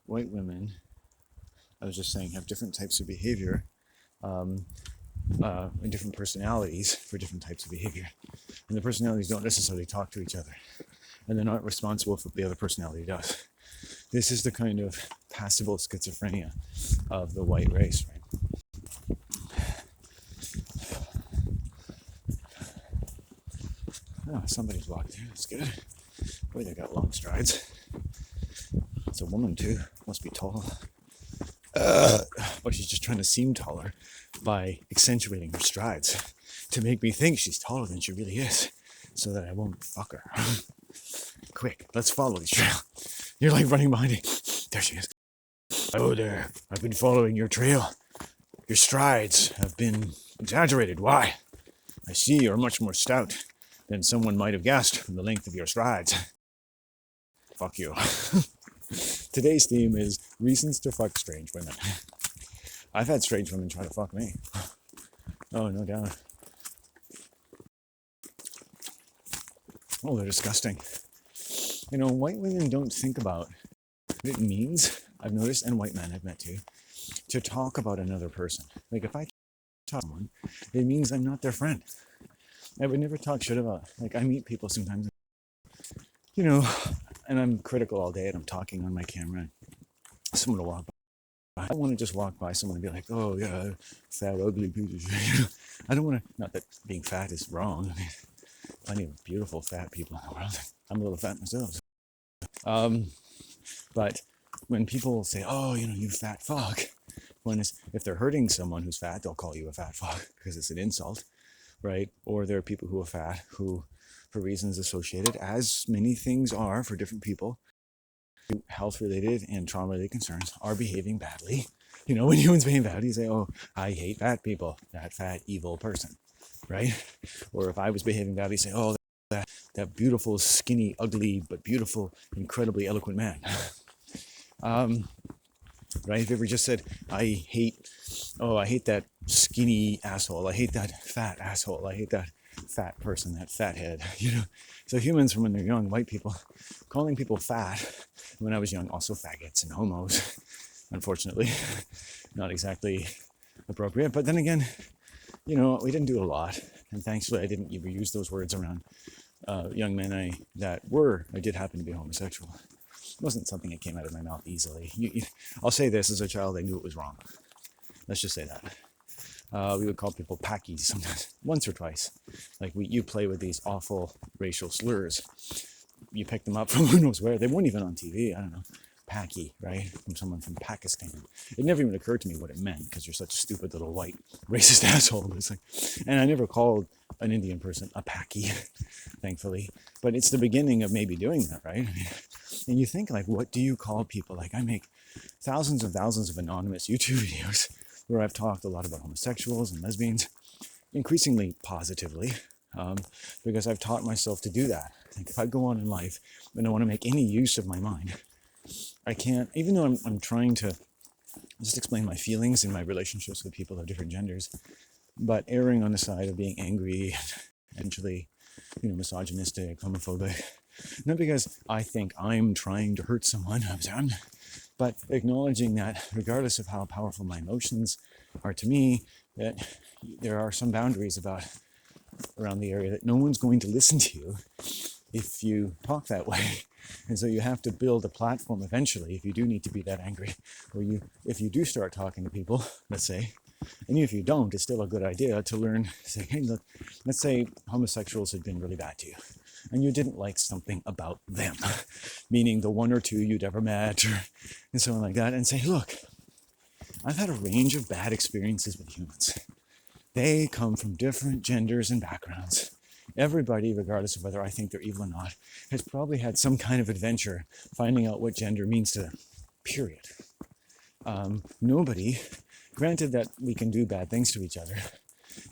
white women, I was just saying, have different types of behavior um, and different personalities for different types of behavior. And the personalities don't necessarily talk to each other. And they're not responsible for what the other personality does. This is the kind of passive schizophrenia of the white race, right? Oh, somebody's walked there. That's good. Boy, they got long strides. It's a woman, too. Must be tall. But she's just trying to seem taller by accentuating her strides to make me think she's taller than she really is, so that I won't fuck her. Quick, let's follow this trail. You're like running behind me. There she is. Oh, there. I've been following your trail. Your strides have been exaggerated. Why? I see you're much more stout than someone might have guessed from the length of your strides. Fuck you. Today's theme is reasons to fuck strange women. I've had strange women try to fuck me. Oh, no doubt. Oh, they're disgusting. You know, white women don't think about what it means, I've noticed, and white men I've met too, to talk about another person. Like, if I talk to someone, it means I'm not their friend. I would never talk shit about, like, I meet people sometimes, you know, and I'm critical all day and I'm talking on my camera. Someone will walk by. I don't want to just walk by someone and be like, oh, yeah, fat, ugly piece of shit. I don't want to, not that being fat is wrong. I mean, plenty of beautiful fat people in the world. I'm a little fat myself. But when people say, oh, you know, you fat fuck, if they're hurting someone who's fat, they'll call you a fat fuck because it's an insult, right? Or there are people who are fat who, for reasons associated, as many things are for different people, health-related and trauma-related concerns, are behaving badly. You know, when humans behave badly, you say, oh, I hate fat people, that fat, evil person, right? Or if I was behaving badly, say, oh, that beautiful, skinny, ugly, but beautiful, incredibly eloquent man. Right? If you ever just said, I hate that skinny asshole, I hate that fat asshole, I hate that fat person, that fat head, you know. So humans, from when they're young, white people, calling people fat, when I was young, also faggots and homos, unfortunately, not exactly appropriate. But then again, you know, we didn't do a lot, and thankfully I didn't ever use those words around young men I did happen to be homosexual. It wasn't something that came out of my mouth easily. I'll say this, as a child, I knew it was wrong. Let's just say that. We would call people packies sometimes, once or twice. Like, you play with these awful racial slurs. You pick them up from who knows where. They weren't even on TV. I don't know. Paki, right? From someone from Pakistan. It never even occurred to me what it meant because you're such a stupid little white racist asshole. It's like, and I never called an Indian person a Paki, thankfully. But it's the beginning of maybe doing that, right? I mean, and you think, like, what do you call people? Like, I make thousands of anonymous YouTube videos where I've talked a lot about homosexuals and lesbians, increasingly positively, because I've taught myself to do that. Like, if I go on in life and I want to make any use of my mind, I can't, even though I'm trying to just explain my feelings and my relationships with people of different genders, but erring on the side of being angry, eventually, you know, misogynistic, homophobic, not because I think I'm trying to hurt someone, but acknowledging that regardless of how powerful my emotions are to me, that there are some boundaries around the area that no one's going to listen to you if you talk that way. And so you have to build a platform eventually, if you do need to be that angry, or if you do start talking to people, let's say, and if you don't, it's still a good idea to learn, say, hey, look, let's say homosexuals had been really bad to you, and you didn't like something about them, meaning the one or two you'd ever met, and so on like that, and say, look, I've had a range of bad experiences with humans. They come from different genders and backgrounds. Everybody, regardless of whether I think they're evil or not, has probably had some kind of adventure finding out what gender means to them, period. Nobody, granted that we can do bad things to each other,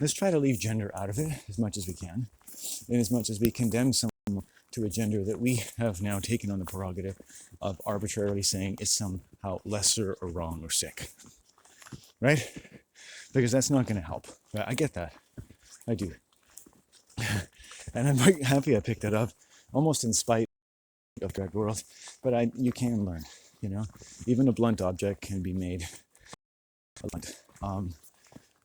let's try to leave gender out of it as much as we can, in as much as we condemn someone to a gender that we have now taken on the prerogative of arbitrarily saying is somehow lesser or wrong or sick, right? Because that's not going to help. I get that. I do. And I'm very happy I picked that up, almost in spite of that world. But you can learn. You know, even a blunt object can be made blunt,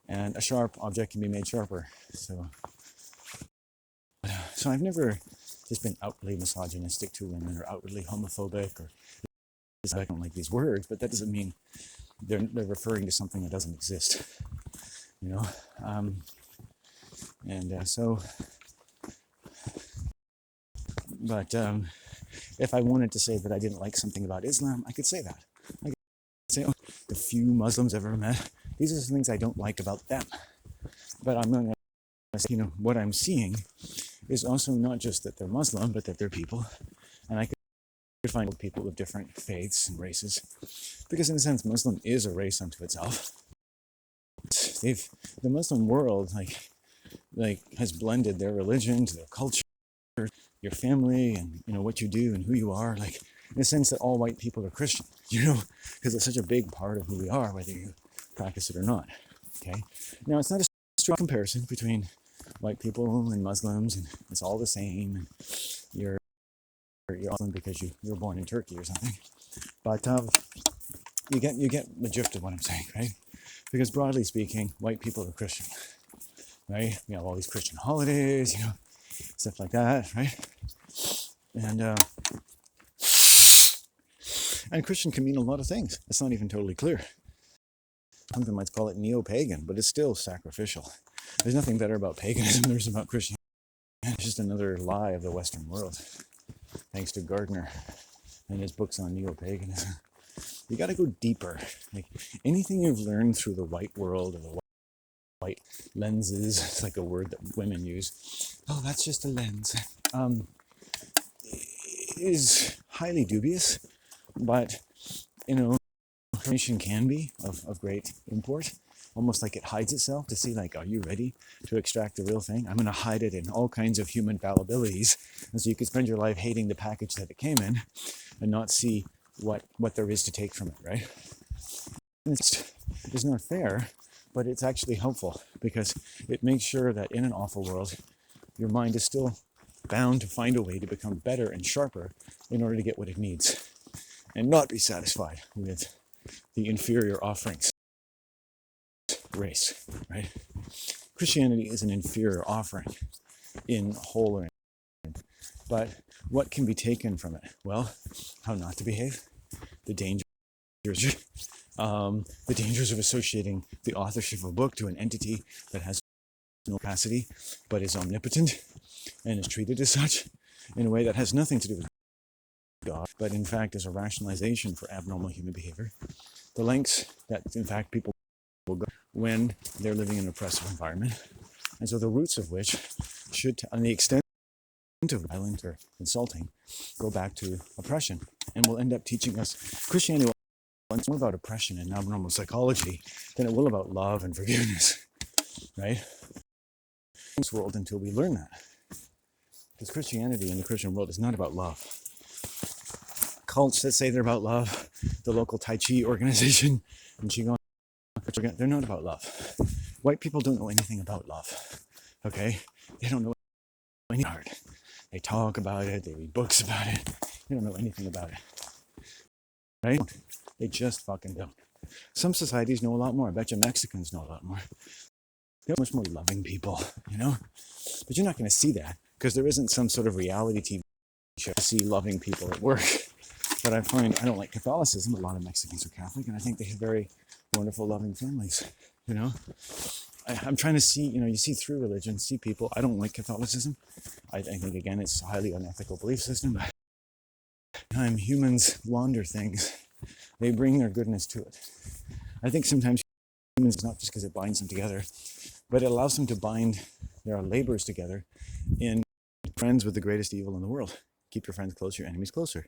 and a sharp object can be made sharper. So I've never just been outwardly misogynistic to women or outwardly homophobic, or I don't like these words, but that doesn't mean they're referring to something that doesn't exist. You know, but if I wanted to say that I didn't like something about Islam, I could say that. I could say, oh, the few Muslims I've ever met, these are some things I don't like about them. But I'm not going to say, what I'm seeing is also not just that they're Muslim, but that they're people. And I could find people of different faiths and races. Because in a sense, Muslim is a race unto itself. The Muslim world, like has blended their religion to their culture, your family, and what you do and who you are, like in the sense that all white people are Christian, because it's such a big part of who we are, whether you practice it or not. Okay, now it's not a strong comparison between white people and Muslims, and it's all the same, and you're Muslim because you were born in Turkey or something, but you get the gist of what I'm saying, right? Because broadly speaking, white people are Christian, right? We have all these Christian holidays, stuff like that, right? And Christian can mean a lot of things. It's not even totally clear. Something might call it neo-pagan, but it's still sacrificial. There's nothing better about paganism than there is about Christianity. It's just another lie of the Western world, thanks to Gardner and his books on neo-paganism. You got to go deeper. Like anything you've learned through the white world or the white lenses, it's like a word that women use. Oh, that's just a lens. Is highly dubious, but information can be of great import. Almost like it hides itself to see, like, are you ready to extract the real thing? I'm going to hide it in all kinds of human fallibilities, and so you could spend your life hating the package that it came in, and not see what there is to take from it, right? It's not fair, but it's actually helpful because it makes sure that in an awful world, your mind is still bound to find a way to become better and sharper in order to get what it needs, and not be satisfied with the inferior offerings race, right? Christianity is an inferior offering in whole or in, but what can be taken from it? Well, how not to behave, the dangers of associating the authorship of a book to an entity that has no capacity but is omnipotent and is treated as such in a way that has nothing to do with God, but in fact is a rationalization for abnormal human behavior. The lengths that in fact people will go when they're living in an oppressive environment, and so the roots of which should, and the extent of violent or insulting, go back to oppression, and will end up teaching us Christianity. It's more about oppression and abnormal psychology than it will about love and forgiveness, right? In this world, until we learn that, because Christianity in the Christian world is not about love. Cults that say they're about love, the local Tai Chi organization in Qigong, they're not about love. White people don't know anything about love, okay? They don't know anything about it. They talk about it, they read books about it, they don't know anything about it, right? They just fucking don't. Some societies know a lot more. I bet you Mexicans know a lot more. They're much more loving people, But you're not going to see that because there isn't some sort of reality TV show to see loving people at work. But I don't like Catholicism. A lot of Mexicans are Catholic, and I think they have very wonderful, loving families, I'm trying to see, you see through religion, see people. I don't like Catholicism. I think, again, it's a highly unethical belief system. But humans launder things. They bring their goodness to it. I think sometimes humans, not just because it binds them together, but it allows them to bind their labors together in friends with the greatest evil in the world. Keep your friends close, your enemies closer.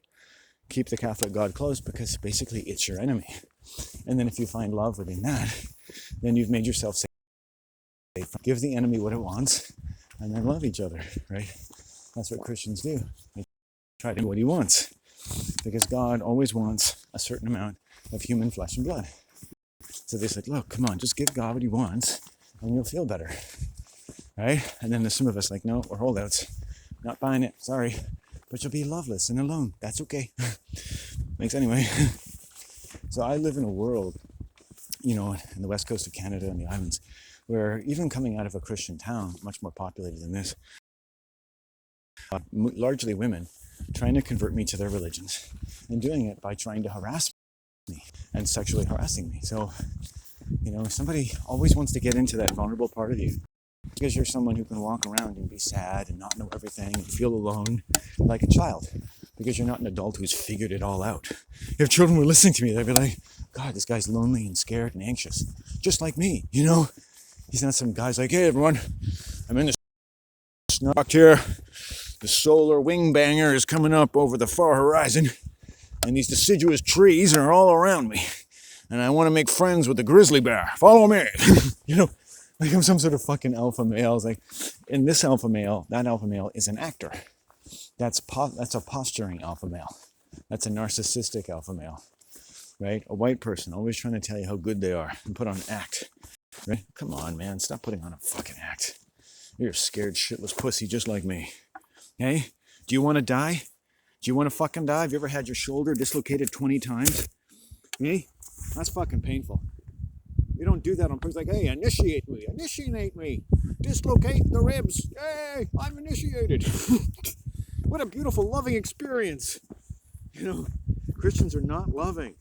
Keep the Catholic God close because basically it's your enemy. And then if you find love within that, then you've made yourself safe. Give the enemy what it wants and then love each other, right? That's what Christians do. They try to do what he wants because God always wants a certain amount of human flesh and blood. So they said, look, come on, just give God what he wants and you'll feel better, right? And then there's some of us like, no, we're holdouts. Not buying it, sorry. But you'll be loveless and alone. That's okay. Makes anyway. So I live in a world, in the west coast of Canada and the islands, where even coming out of a Christian town, much more populated than this, largely women, trying to convert me to their religions, and doing it by trying to harass me and sexually harassing me. So, somebody always wants to get into that vulnerable part of you because you're someone who can walk around and be sad and not know everything and feel alone like a child because you're not an adult who's figured it all out. If children were listening to me, they'd be like, God, this guy's lonely and scared and anxious, just like me, He's not some guy's like, hey, everyone, I'm in the snock here. The solar wing banger is coming up over the far horizon, and these deciduous trees are all around me. And I want to make friends with the grizzly bear. Follow me. Like I'm some sort of fucking alpha male. It's like, and that alpha male is an actor. That's a posturing alpha male. That's a narcissistic alpha male, right? A white person always trying to tell you how good they are and put on an act, right? Come on, man, stop putting on a fucking act. You're a scared shitless pussy just like me. Hey, do you want to die? Do you want to fucking die? Have you ever had your shoulder dislocated 20 times? Hey, that's fucking painful. You don't do that on purpose. Like, hey, initiate me, dislocate the ribs. Hey, I'm initiated. What a beautiful, loving experience. Christians are not loving.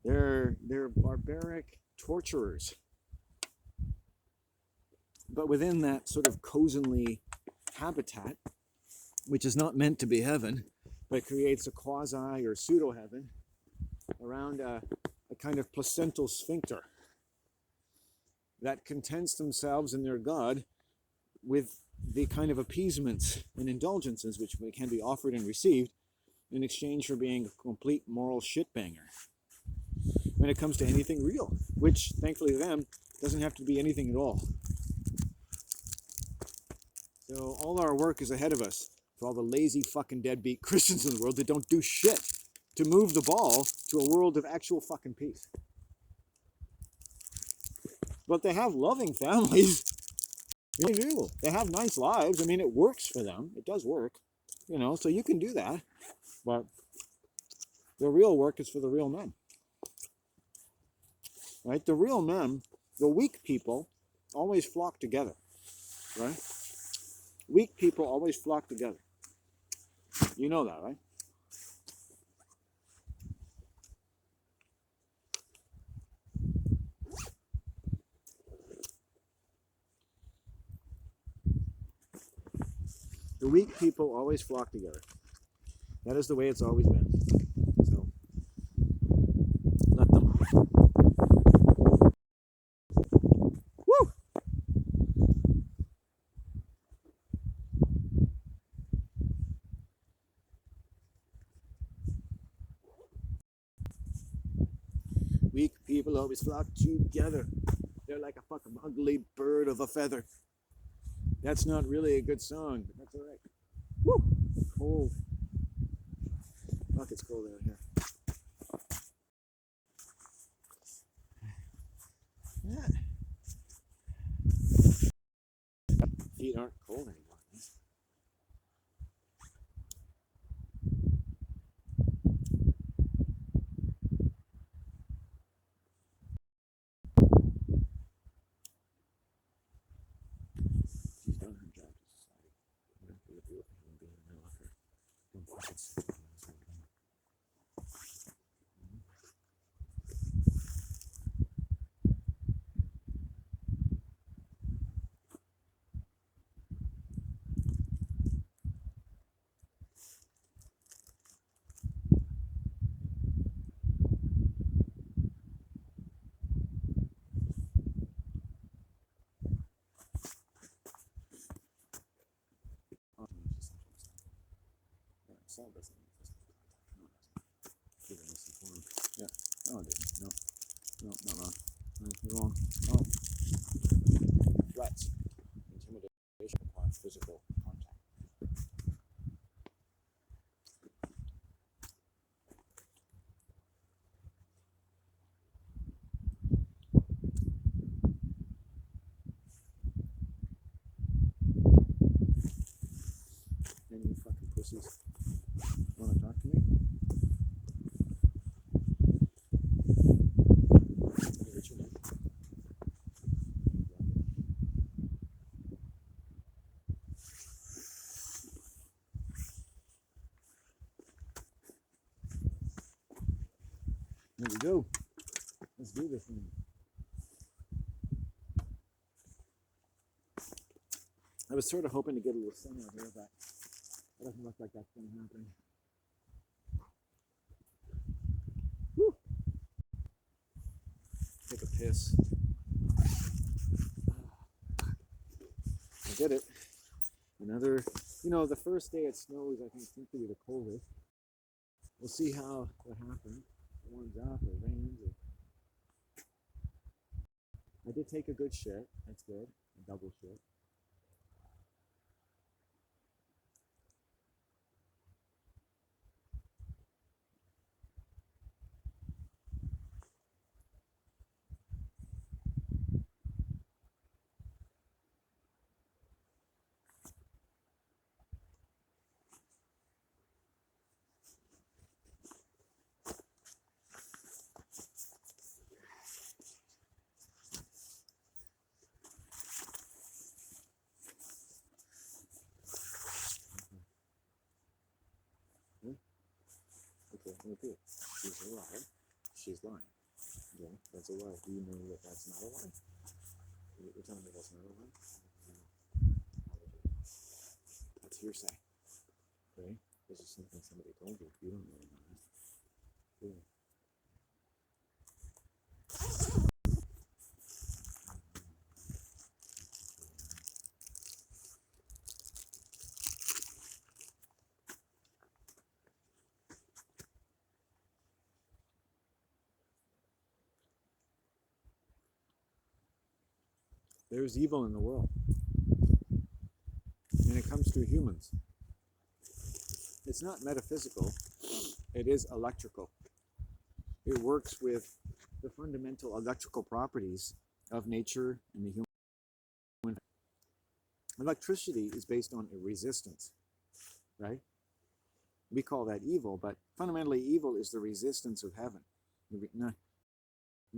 They're barbaric torturers. But within that sort of cozenly habitat, which is not meant to be heaven, but creates a quasi or pseudo heaven around a kind of placental sphincter that contents themselves in their God with the kind of appeasements and indulgences which can be offered and received in exchange for being a complete moral shitbanger when it comes to anything real, which thankfully to them doesn't have to be anything at all. So all our work is ahead of us for all the lazy fucking deadbeat Christians in the world that don't do shit to move the ball to a world of actual fucking peace. But they have loving families. They do. They have nice lives. I mean, it works for them. It does work. So you can do that. But the real work is for the real men. Right? The real men, the weak people, always flock together. Right? Weak people always flock together. You know that, right? The weak people always flock together. That is the way it's always been. So, let them. Woo! Weak people always flock together. They're like a fucking ugly bird of a feather. That's not really a good song, but that's alright. Woo! It's cold. Fuck, it's cold out here. Yeah. Feet aren't cold anymore. She's done her job to society. Be a beautiful human being. I love her. Don't fucking sit down. Sound doesn't exist. No, it doesn't. Even misinformed. Yeah. No, it didn't. No, not wrong. No, you're wrong. Oh. Threats. Intimidation upon physical contact. Any fucking pussies want to talk to me? Here we go. Let's do this thing. I was sort of hoping to get a little sun out here, but it doesn't look like that's going to happen. Woo. Take a piss. I did it. Another, the first day it snows, I think, seems to be the coldest. We'll see what happens. It warms up, or rains. I did take a good shit. That's good. A double shit. Okay, let me do it. She's alive. She's lying. Yeah, that's a lie. Do you know that that's not a lie? You're telling me that's not a lie? That's hearsay. Okay? This is something somebody told you. You don't know that. Yeah. There's evil in the world. And it comes through humans. It's not metaphysical. It is electrical. It works with the fundamental electrical properties of nature and the human. Electricity is based on a resistance, right? We call that evil, but fundamentally evil is the resistance of heaven.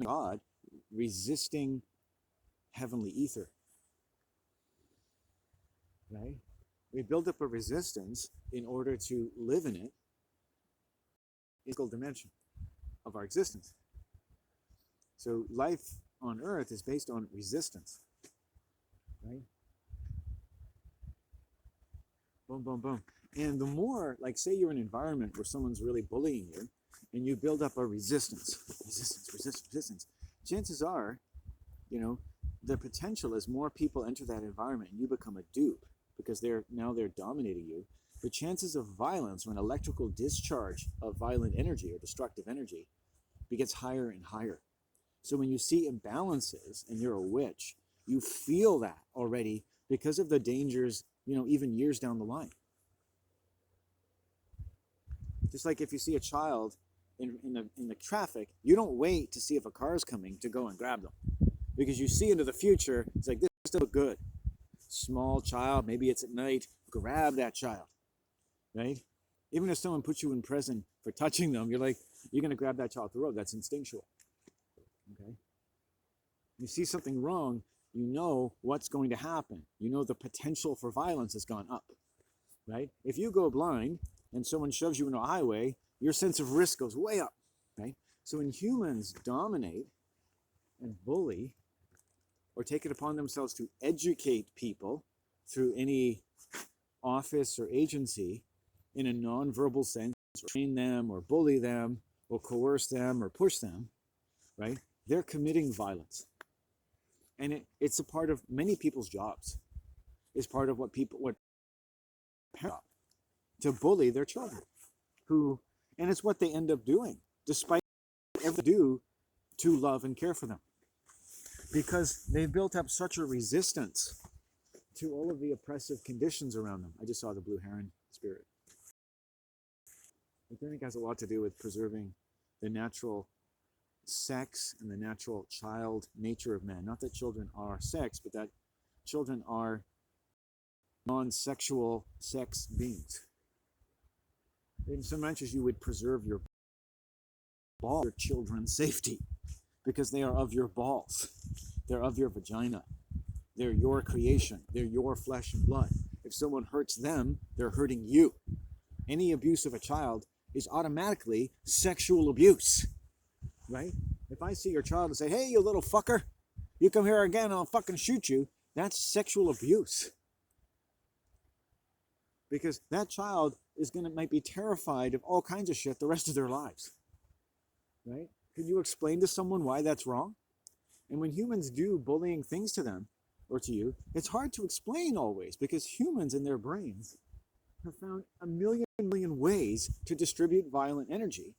God resisting heavenly ether, right? We build up a resistance in order to live in it, physical dimension of our existence. So life on earth is based on resistance, right? Boom, boom, boom. And the more, like, say you're in an environment where someone's really bullying you, and you build up a resistance, chances are, the potential is more people enter that environment and you become a dupe because they're dominating you. The chances of violence or an electrical discharge of violent energy or destructive energy gets higher and higher. So when you see imbalances and you're a witch, you feel that already because of the dangers, even years down the line. Just like if you see a child in the traffic, you don't wait to see if a car is coming to go and grab them. Because you see into the future, it's like, this is still good. Small child, maybe it's at night, grab that child, right? Even if someone puts you in prison for touching them, you're going to grab that child off the road. That's instinctual, okay? You see something wrong, you know what's going to happen. You know the potential for violence has gone up, right? If you go blind and someone shoves you into a highway, your sense of risk goes way up, right? So when humans dominate and bully, or take it upon themselves to educate people through any office or agency in a non-verbal sense, or train them or bully them or coerce them or push them, right? They're committing violence. And it's a part of many people's jobs. It's part of what parents to bully their children. And it's what they end up doing, despite everything they do to love and care for them. Because they've built up such a resistance to all of the oppressive conditions around them. I just saw the blue heron spirit. I think it has a lot to do with preserving the natural sex and the natural child nature of man. Not that children are sex, but that children are non-sexual sex beings. In so much as you would preserve your children's safety, because they are of your balls. They're of your vagina. They're your creation. They're your flesh and blood. If someone hurts them, they're hurting you. Any abuse of a child is automatically sexual abuse. right? If I see your child and say, hey, you little fucker, you come here again, I'll fucking shoot you, that's sexual abuse. Because that child might be terrified of all kinds of shit the rest of their lives, right? Can you explain to someone why that's wrong? And when humans do bullying things to them or to you, it's hard to explain always because humans in their brains have found a million ways to distribute violent energy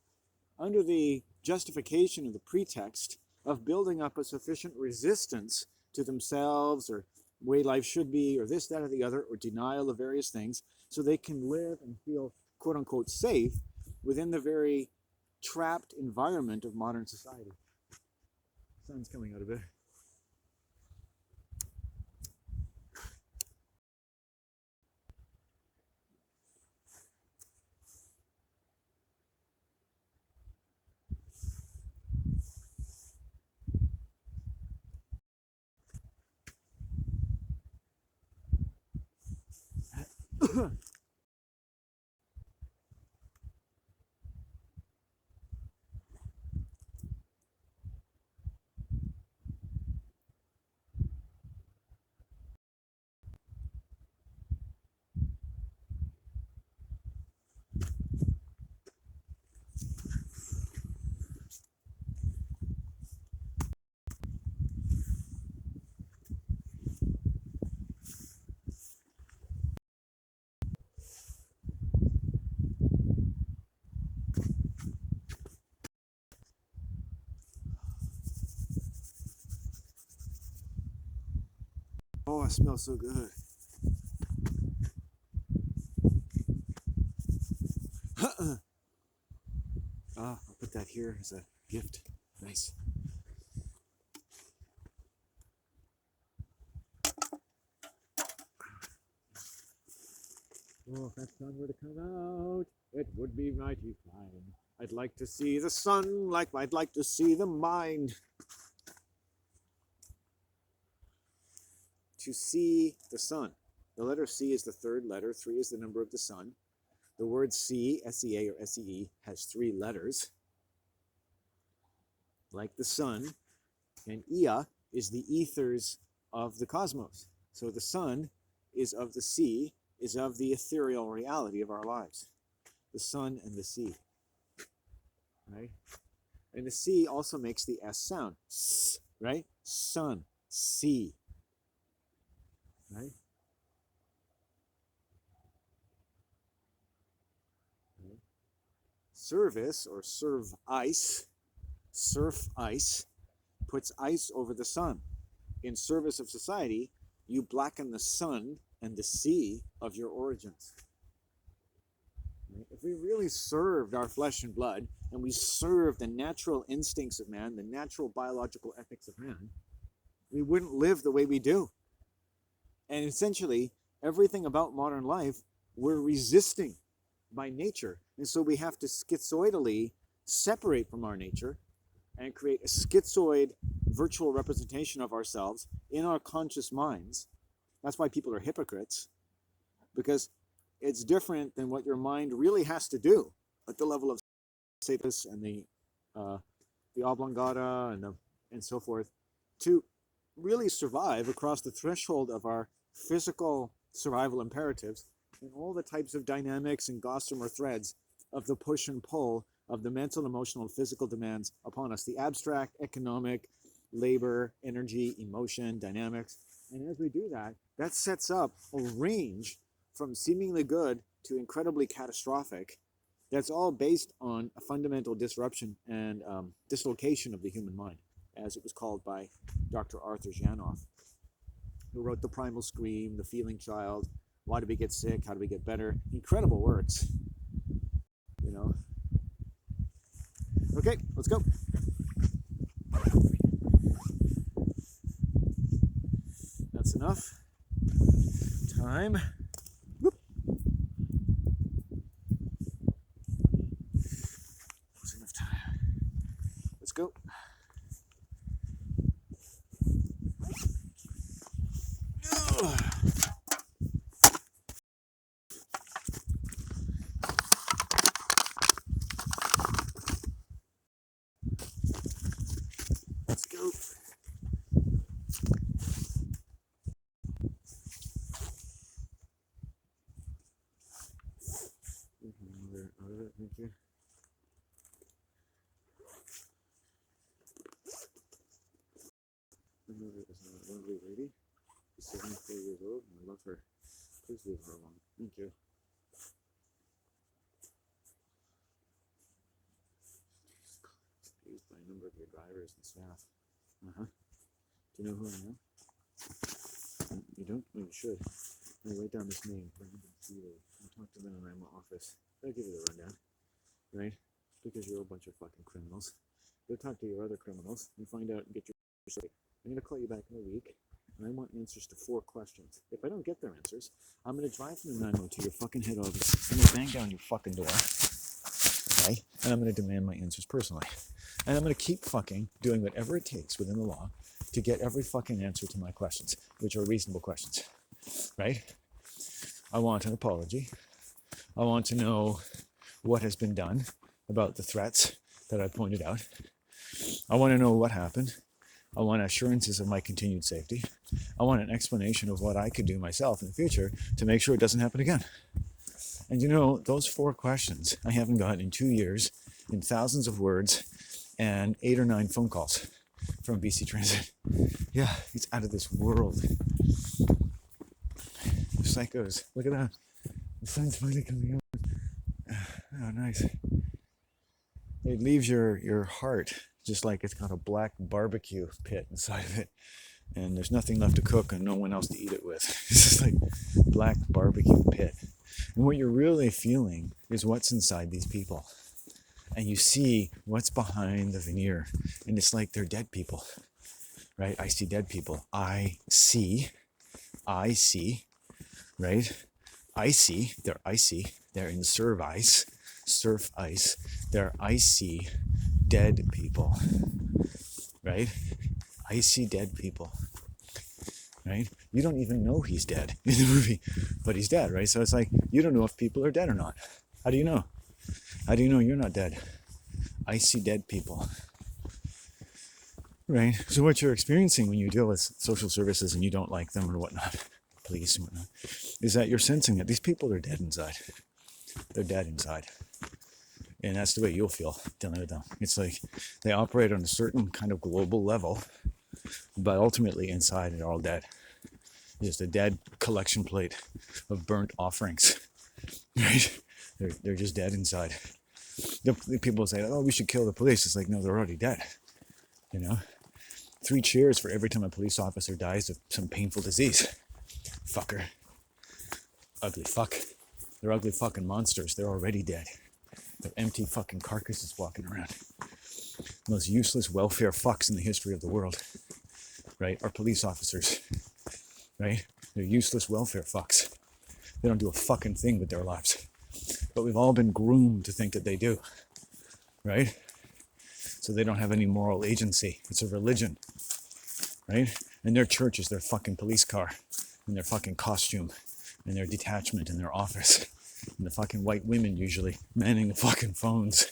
under the justification of the pretext of building up a sufficient resistance to themselves or way life should be or this, that, or the other, or denial of various things, so they can live and feel quote unquote safe within the very trapped environment of modern society. Sun's coming out of it. Oh, it smells so good. I'll put that here as a gift. Nice. Oh, if that sun were to come out, it would be mighty fine. I'd like to see the sun like I'd like to see the mind. To see the sun. The letter C is the third letter. 3 is the number of the sun. The word see, S-E-A or S-E-E, has 3 letters. Like the sun. And Ea is the ethers of the cosmos. So the sun is of the sea, is of the ethereal reality of our lives. The sun and the sea. Right? And the sea also makes the S sound. S, right? Sun, sea. Right? Service or serve ice, surf ice, puts ice over the sun. In service of society, you blacken the sun and the sea of your origins. Right? If we really served our flesh and blood and we served the natural instincts of man, the natural biological ethics of man, we wouldn't live the way we do. And essentially, everything about modern life, we're resisting by nature. And so we have to schizoidally separate from our nature and create a schizoid virtual representation of ourselves in our conscious minds. That's why people are hypocrites, because it's different than what your mind really has to do at the level of Cetus and the oblongata and so forth to really survive across the threshold of our physical survival imperatives and all the types of dynamics and gossamer threads of the push and pull of the mental, emotional, and physical demands upon us, the abstract, economic, labor, energy, emotion, dynamics. And as we do that, that sets up a range from seemingly good to incredibly catastrophic. That's all based on a fundamental disruption and dislocation of the human mind, as it was called by Dr. Arthur Janoff, who wrote The Primal Scream, The Feeling Child, Why Do We Get Sick, How Do We Get Better? Incredible works, you know. Okay, let's go. That's enough time. Whoop. That's enough time. Let's go. is a lovely lady. She's 74 years old, and I love her. Please leave her alone. Thank you. Used by a number of your drivers and staff. Do you know who I am? You don't? Well, you should. I write down this name. I talk to them in my office. I'll give you the rundown. Right? Because you're a bunch of fucking criminals. Go talk to your other criminals and find out and get your story. I'm going to call you back in a week, and I want answers to 4 questions. If I don't get their answers, I'm going to drive from the 9-0 to your fucking head office. I'm going to bang down your fucking door. Okay? And I'm going to demand my answers personally. And I'm going to keep fucking doing whatever it takes within the law to get every fucking answer to my questions, which are reasonable questions. Right? I want an apology. I want to know what has been done about the threats that I pointed out. I want to know what happened. I want assurances of my continued safety. I want an explanation of what I could do myself in the future to make sure it doesn't happen again. And you know, those 4 questions I haven't got in 2 years, in thousands of words, and 8 or 9 phone calls from BC Transit. Yeah, it's out of this world. Psychos. Look at that. The sun's finally coming out. Oh, nice. It leaves your heart just like it's got a black barbecue pit inside of it. And there's nothing left to cook and no one else to eat it with. It's just like black barbecue pit. And what you're really feeling is what's inside these people. And you see what's behind the veneer. And it's like they're dead people. Right? I see dead people. I see. Right? Icy. They're icy. They're in surf ice. They're icy dead people. Right? Icy dead people. Right? You don't even know he's dead in the movie, but he's dead, right? So it's like, you don't know if people are dead or not. How do you know? How do you know you're not dead? Icy dead people. Right? So what you're experiencing when you deal with social services and you don't like them or whatnot, police and whatnot, is that you're sensing that these people are dead inside. They're dead inside. And that's the way you'll feel dealing with them. It's like they operate on a certain kind of global level, but ultimately inside they're all dead. Just a dead collection plate of burnt offerings. Right? They're just dead inside. The people say, oh, we should kill the police. It's like, no, they're already dead. You know? 3 cheers for every time a police officer dies of some painful disease. Fucker. Ugly fuck. They're ugly fucking monsters. They're already dead. They're empty fucking carcasses walking around. Most useless welfare fucks in the history of the world. Right? Are police officers. Right? They're useless welfare fucks. They don't do a fucking thing with their lives. But we've all been groomed to think that they do. Right? So they don't have any moral agency. It's a religion. Right? And their church is their fucking police car. And their fucking costume. And their detachment in their office. And the fucking white women usually manning the fucking phones.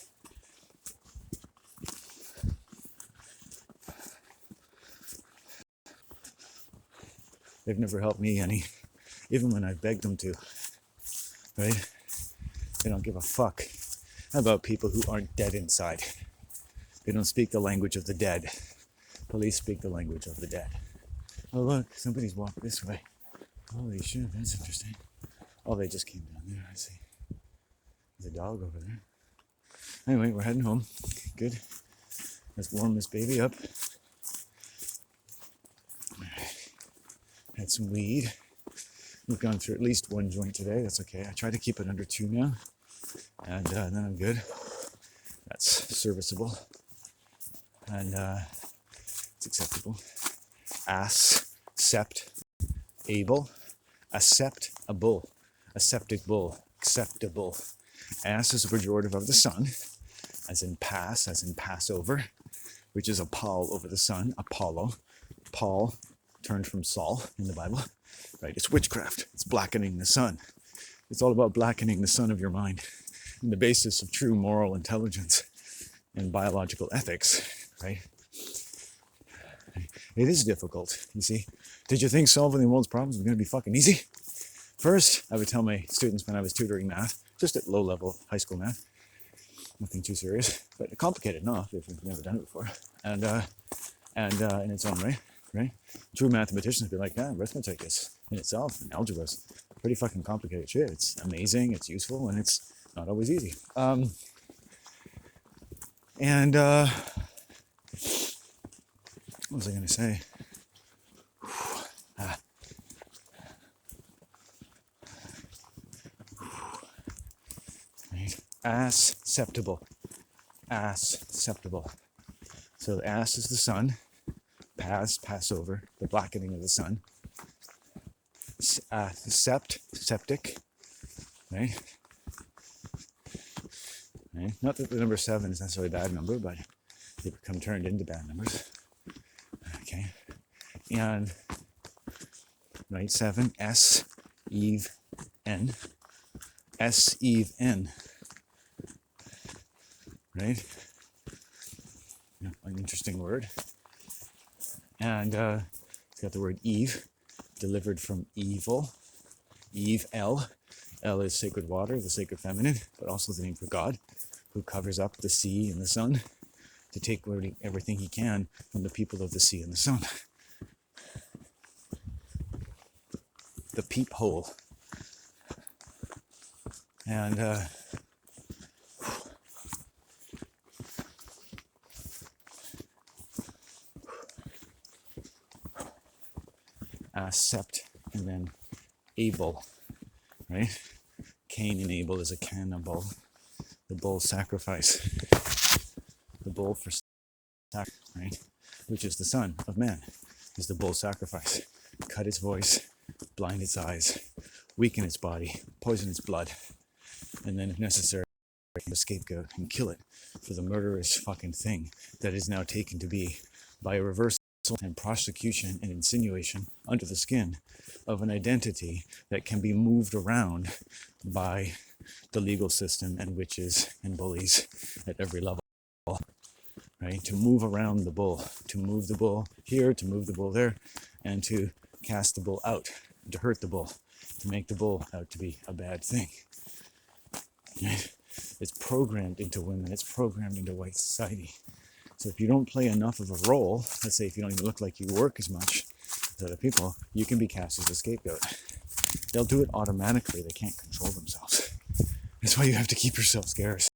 They've never helped me any, even when I've begged them to. Right? They don't give a fuck about people who aren't dead inside. They don't speak the language of the dead. Police speak the language of the dead. Oh look, somebody's walked this way. Holy shit, that's interesting. Oh, they just came down there, I see. There's a dog over there. Anyway, we're heading home. Good. Let's warm this baby up. Had some weed. We've gone through at least 1 joint today. That's okay. I try to keep it under 2 now. And then I'm good. That's serviceable. And it's acceptable. Acceptable. Acceptable. Ass is a pejorative of the sun, as in pass, as in Passover, which is Apollo over the sun. Apollo. Paul turned from Saul in the Bible. Right? It's witchcraft. It's blackening the sun. It's all about blackening the sun of your mind. And the basis of true moral intelligence and biological ethics, right? It is difficult, you see. Did you think solving the world's problems was going to be fucking easy? First, I would tell my students when I was tutoring math, just at low level high school math, nothing too serious, but complicated enough if you've never done it before, and in its own way. right? True mathematicians be like, yeah, arithmetic is in itself, and algebra is pretty fucking complicated shit. It's amazing, it's useful, and it's not always easy. And what was I going to say? Right. Asceptible. Asceptible. So the as is the sun. Passover, the blackening of the sun. Septic, right? Right? Not that the number 7 is necessarily a bad number, but they become turned into bad numbers. Okay, and right, 7, S, Eve, N, S, Eve, N, right? Yeah, an interesting word. And it's got the word Eve, delivered from evil. Eve, L. L is sacred water, the sacred feminine, but also the name for God, who covers up the sea and the sun to take everything he can from the people of the sea and the sun. The peephole. And Sept, and then Abel, right? Cain and Abel is a cannibal. The bull sacrifice. The bull for sacrifice, right? Which is the son of man, is the bull sacrifice. Cut its voice, blind its eyes, weaken its body, poison its blood, and then if necessary, a scapegoat and kill it for the murderous fucking thing that is now taken to be by a reversal and prosecution and insinuation under the skin of an identity that can be moved around by the legal system and witches and bullies at every level, right? To move around the bull, to move the bull here, to move the bull there, and to cast the bull out, to hurt the bull, to make the bull out to be a bad thing. Right? It's programmed into women, it's programmed into white society. So if you don't play enough of a role, let's say if you don't even look like you work as much as other people, you can be cast as a scapegoat. They'll do it automatically. They can't control themselves. That's why you have to keep yourself scarce.